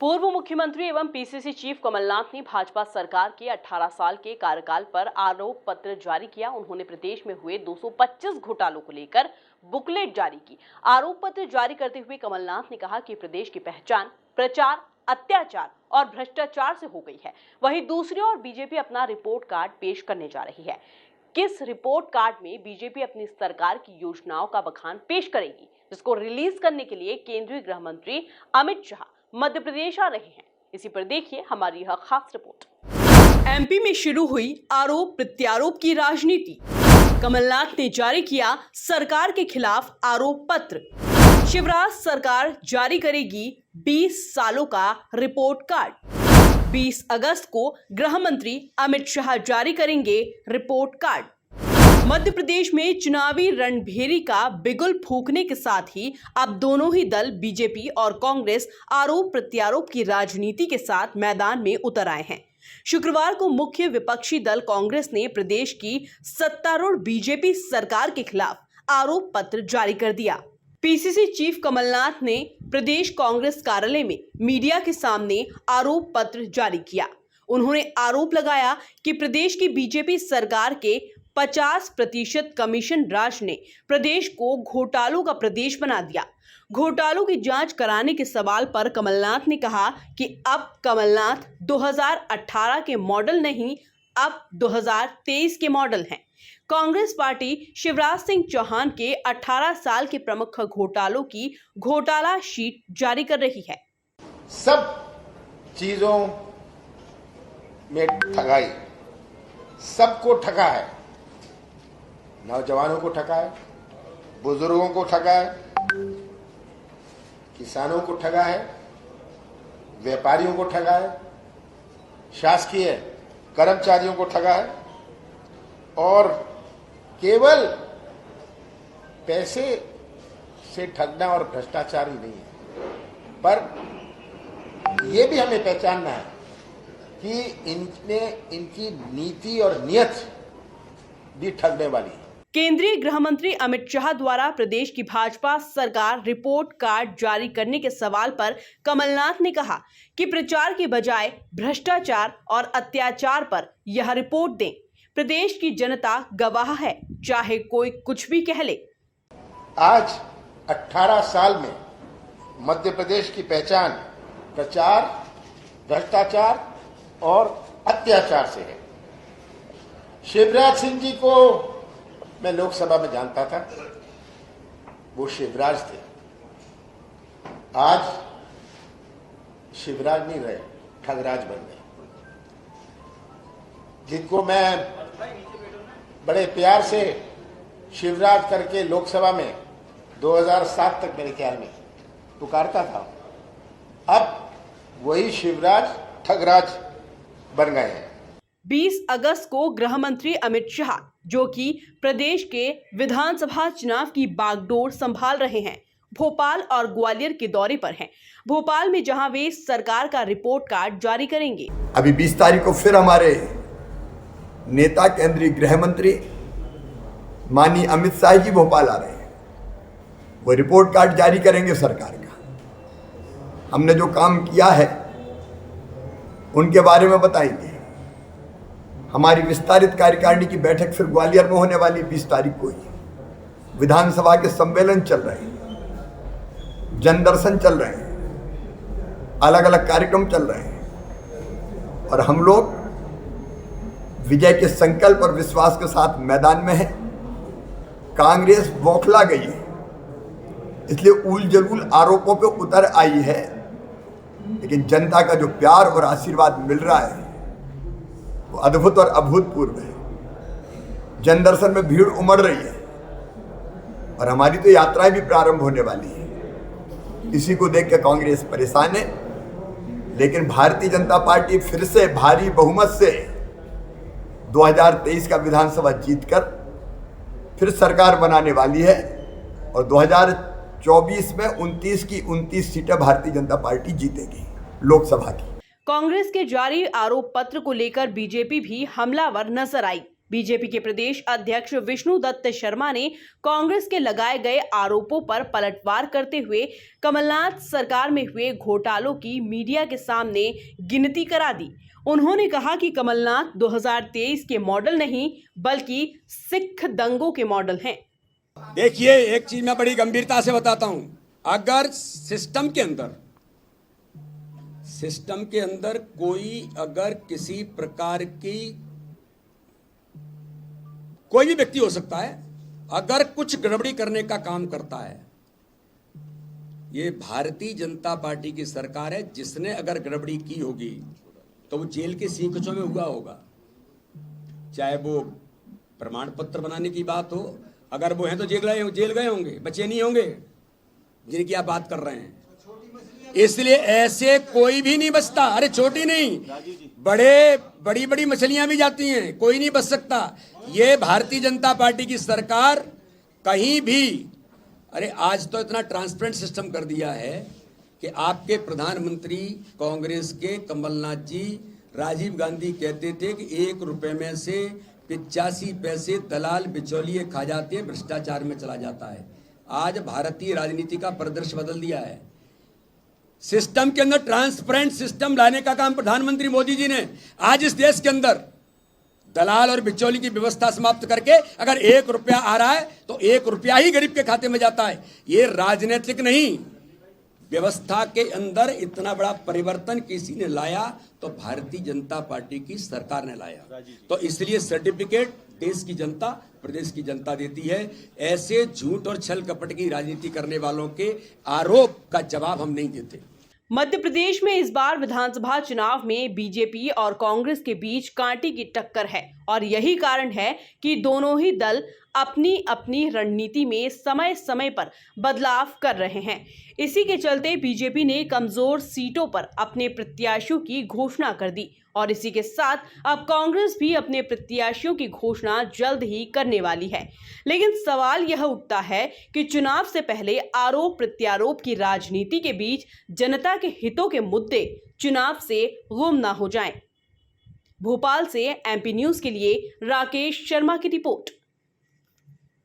पूर्व मुख्यमंत्री एवं पीसीसी चीफ कमलनाथ ने भाजपा सरकार के 18 साल के कार्यकाल पर आरोप पत्र जारी किया। उन्होंने प्रदेश में हुए 225 घोटालों को लेकर बुकलेट जारी की। आरोप पत्र जारी करते हुए कमलनाथ ने कहा कि प्रदेश की पहचान प्रचार, अत्याचार और भ्रष्टाचार से हो गई है। वहीं दूसरी ओर बीजेपी अपना रिपोर्ट कार्ड पेश करने जा रही है। किस रिपोर्ट कार्ड में बीजेपी अपनी सरकार की योजनाओं का बखान पेश करेगी, जिसको रिलीज करने के लिए केंद्रीय गृह मंत्री अमित शाह मध्य प्रदेश आ रहे हैं। इसी पर देखिए हमारी यह खास रिपोर्ट। एमपी में शुरू हुई आरोप प्रत्यारोप की राजनीति। कमलनाथ ने जारी किया सरकार के खिलाफ आरोप पत्र। शिवराज सरकार जारी करेगी 20 सालों का रिपोर्ट कार्ड। 20 अगस्त को गृह मंत्री अमित शाह जारी करेंगे रिपोर्ट कार्ड। मध्य प्रदेश में चुनावी रणभेरी का बिगुल फूंकने के साथ ही अब दोनों ही दल बीजेपी और कांग्रेस आरोप प्रत्यारोप की राजनीति के साथ मैदान में उतर आए हैं। शुक्रवार को मुख्य विपक्षी दल कांग्रेस ने प्रदेश की सत्तारूढ़ बीजेपी सरकार के खिलाफ आरोप पत्र जारी कर दिया। पीसीसी चीफ कमलनाथ ने प्रदेश कांग्रेस कार्यालय में मीडिया के सामने आरोप पत्र जारी किया। उन्होंने आरोप लगाया कि प्रदेश की बीजेपी सरकार के 50% कमीशन राज ने प्रदेश को घोटालों का प्रदेश बना दिया। घोटालों की जांच कराने के सवाल पर कमलनाथ ने कहा कि अब कमलनाथ 2018 के मॉडल नहीं, अब 2023 के मॉडल हैं। कांग्रेस पार्टी शिवराज सिंह चौहान के 18 साल के प्रमुख घोटालों की घोटाला शीट जारी कर रही है। सब चीजों में ठगाई, सबको ठगा है। नौजवानों को ठगा है, बुजुर्गों को ठगा है, किसानों को ठगा है, व्यापारियों को ठगा है, शासकीय कर्मचारियों को ठगा है और केवल पैसे से ठगना और भ्रष्टाचार ही नहीं है, पर यह भी हमें पहचानना है कि इनकी नीति और नियत भी ठगने वाली है। केंद्रीय गृह मंत्री अमित शाह द्वारा प्रदेश की भाजपा सरकार रिपोर्ट कार्ड जारी करने के सवाल पर कमलनाथ ने कहा कि प्रचार के बजाय भ्रष्टाचार और अत्याचार पर यह रिपोर्ट दें। प्रदेश की जनता गवाह है, चाहे कोई कुछ भी कह ले। आज 18 साल में मध्य प्रदेश की पहचान प्रचार, भ्रष्टाचार और अत्याचार से है। शिवराज सिंह जी को मैं लोकसभा में जानता था, वो शिवराज थे। आज शिवराज नहीं रहे, ठगराज बन गए, जिनको मैं बड़े प्यार से शिवराज करके लोकसभा में 2007 तक मेरे ख्याल में पुकारता था। अब वही शिवराज ठगराज बन गए हैं। 20 अगस्त को गृह मंत्री अमित शाह, जो कि प्रदेश के विधानसभा चुनाव की बागडोर संभाल रहे हैं, भोपाल और ग्वालियर के दौरे पर हैं। भोपाल में जहां वे सरकार का रिपोर्ट कार्ड जारी करेंगे। अभी 20 तारीख को फिर हमारे नेता केंद्रीय गृह मंत्री माननीय अमित शाह जी भोपाल आ रहे हैं। वो रिपोर्ट कार्ड जारी करेंगे सरकार का। हमने जो काम किया है उनके बारे में बताएंगे। हमारी विस्तारित कार्यकारिणी की बैठक फिर ग्वालियर में होने वाली 20 तारीख को ही। विधानसभा के सम्मेलन चल रहे हैं, जनदर्शन चल रहे हैं, अलग अलग कार्यक्रम चल रहे हैं और हम लोग विजय के संकल्प और विश्वास के साथ मैदान में हैं। कांग्रेस बौखला गई है, इसलिए उल जलूल आरोपों पे उतर आई है, लेकिन जनता का जो प्यार और आशीर्वाद मिल रहा है वो अद्भुत और अभूतपूर्व है। जनदर्शन में भीड़ उमड़ रही है और हमारी तो यात्राएं भी प्रारंभ होने वाली है। इसी को देख के कांग्रेस परेशान है, लेकिन भारतीय जनता पार्टी फिर से भारी बहुमत से 2023 का विधानसभा जीतकर फिर सरकार बनाने वाली है और 2024 में 29 की 29 सीटें भारतीय जनता पार्टी जीतेगी लोकसभा की। कांग्रेस के जारी आरोप पत्र को लेकर बीजेपी भी हमलावर नजर आई। बीजेपी के प्रदेश अध्यक्ष विष्णु दत्त शर्मा ने कांग्रेस के लगाए गए आरोपों पर पलटवार करते हुए कमलनाथ सरकार में हुए घोटालों की मीडिया के सामने गिनती करा दी। उन्होंने कहा कि कमलनाथ 2023 के मॉडल नहीं बल्कि सिख दंगों के मॉडल हैं। देखिए, एक चीज मैं बड़ी गंभीरता से बताता हूं। अगर सिस्टम के अंदर कोई अगर किसी प्रकार की कोई भी व्यक्ति हो सकता है, अगर कुछ गड़बड़ी करने का काम करता है, ये भारतीय जनता पार्टी की सरकार है। जिसने अगर गड़बड़ी की होगी तो वो जेल के सींकचों में हुआ होगा। चाहे वो प्रमाण पत्र बनाने की बात हो, अगर वो हैं तो जेल गए होंगे, बचे नहीं होंगे जिनकी आप बात कर रहे हैं। इसलिए ऐसे कोई भी नहीं बचता। अरे छोटी नहीं, बड़ी बड़ी मछलियां भी जाती हैं, कोई नहीं बच सकता। ये भारतीय जनता पार्टी की सरकार कहीं भी, अरे आज तो इतना ट्रांसपेरेंट सिस्टम कर दिया है कि आपके प्रधानमंत्री कांग्रेस के कमलनाथ जी राजीव गांधी कहते थे कि 1 रुपए में से 85 पैसे दलाल बिचौलिए खा जाते हैं, भ्रष्टाचार में चला जाता है। आज भारतीय राजनीति का परिदृश्य बदल दिया है। सिस्टम के अंदर ट्रांसपेरेंट सिस्टम लाने का काम प्रधानमंत्री मोदी जी ने आज इस देश के अंदर दलाल और बिचौली की व्यवस्था समाप्त करके अगर 1 रुपया आ रहा है तो 1 रुपया ही गरीब के खाते में जाता है। ये राजनीतिक नहीं, व्यवस्था के अंदर इतना बड़ा परिवर्तन किसी ने लाया तो भारतीय जनता पार्टी की सरकार ने लाया। तो इसलिए सर्टिफिकेट देश की जनता, प्रदेश की जनता देती है। ऐसे झूठ और छल कपट की राजनीति करने वालों के आरोप का जवाब हम नहीं देते। मध्य प्रदेश में इस बार विधानसभा चुनाव में बीजेपी और कांग्रेस के बीच कांटे की टक्कर है और यही कारण है कि दोनों ही दल अपनी अपनी रणनीति में समय समय पर बदलाव कर रहे हैं। इसी के चलते बीजेपी ने कमजोर सीटों पर अपने प्रत्याशियों की घोषणा कर दी और इसी के साथ अब कांग्रेस भी अपने प्रत्याशियों की घोषणा जल्द ही करने वाली है। लेकिन सवाल यह उठता है कि चुनाव से पहले आरोप प्रत्यारोप की राजनीति के बीच जनता के हितों के मुद्दे चुनाव से गुम ना हो जाएं। भोपाल से एमपी न्यूज के लिए राकेश शर्मा की रिपोर्ट।